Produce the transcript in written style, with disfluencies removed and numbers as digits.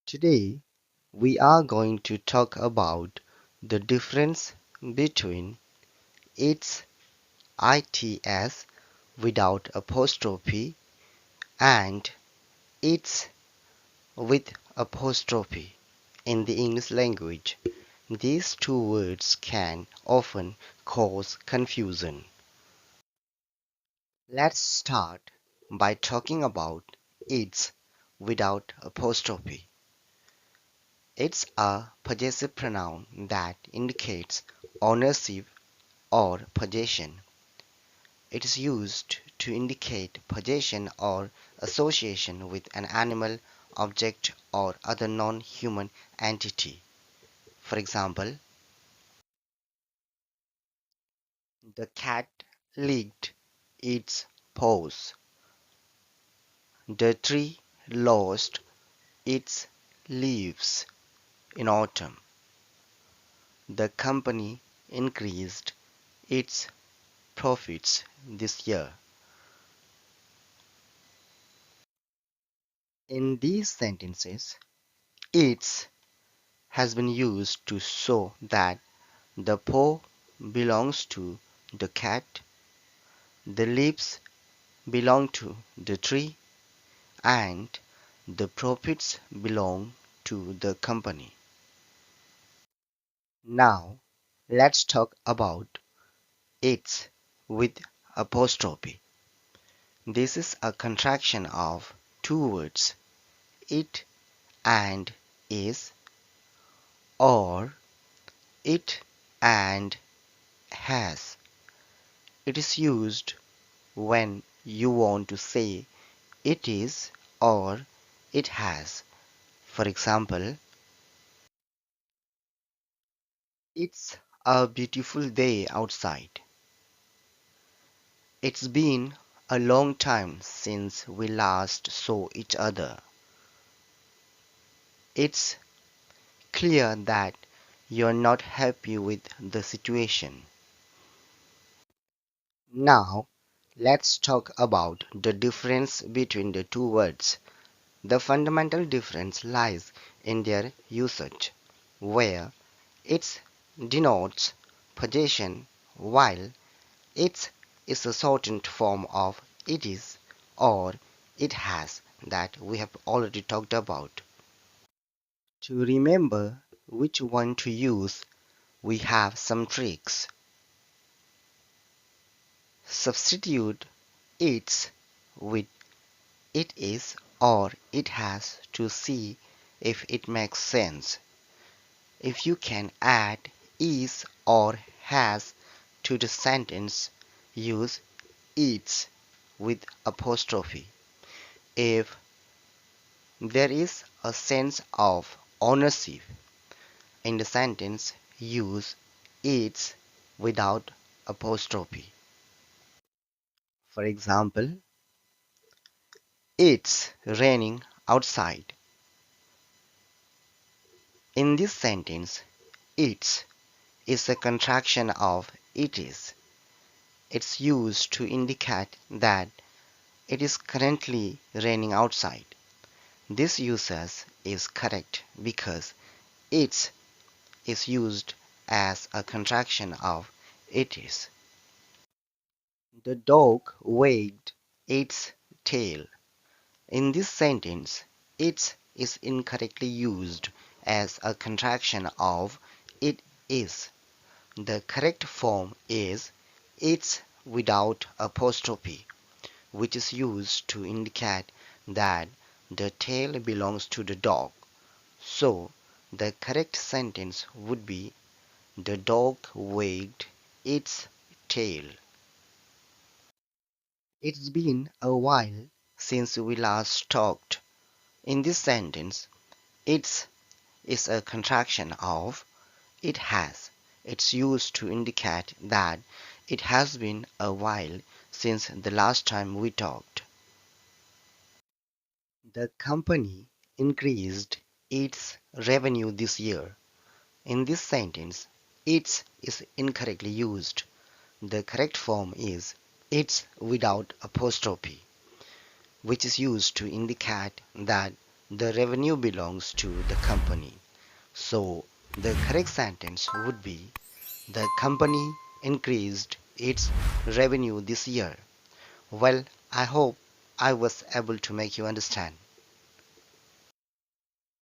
Today, we are going to talk about the difference between its its without apostrophe and its with apostrophe in the English language. These two words can often cause confusion. Let's start by talking about its without apostrophe. It's a possessive pronoun that indicates ownership or possession. It is used to indicate possession or association with an animal, object, or other non-human entity. For example, the cat licked its paws. The tree lost its leaves in autumn. The company increased its profits this year. In these sentences, its has been used to show that the paw belongs to the cat, the leaves belong to the tree, and the profits belong to the company. Now, let's talk about its with apostrophe. This is a contraction of two words, it and is, or it and has. It is used when you want to say it is or it has. For example, it's a beautiful day outside. It's been a long time since we last saw each other. It's clear that you're not happy with the situation. Now, let's talk about the difference between the two words. The fundamental difference lies in their usage, where it denotes possession while it is a shortened form of it is or it has that we have already talked about. To remember which one to use, we have some tricks. Substitute its with it is or it has to see if it makes sense. If you can add is or has to the sentence, use its with apostrophe. If there is a sense of ownership in the sentence, use its without apostrophe. For example, it's raining outside. In this sentence, it's is a contraction of it is. It's used to indicate that it is currently raining outside. This usage is correct because it is used as a contraction of it is. The dog wagged its tail. In this sentence, it is incorrectly used as a contraction of it is. The correct form is it's without apostrophe, which is used to indicate that the tail belongs to the dog. So, the correct sentence would be the dog wagged its tail. It's been a while since we last talked. In this sentence, it's is a contraction of it has. It's used to indicate that it has been a while since the last time we talked. The company increased its revenue this year. In this sentence, its is incorrectly used. The correct form is its without apostrophe, which is used to indicate that the revenue belongs to the company. So the correct sentence would be the company increased its revenue this year. Well, I hope I was able to make you understand.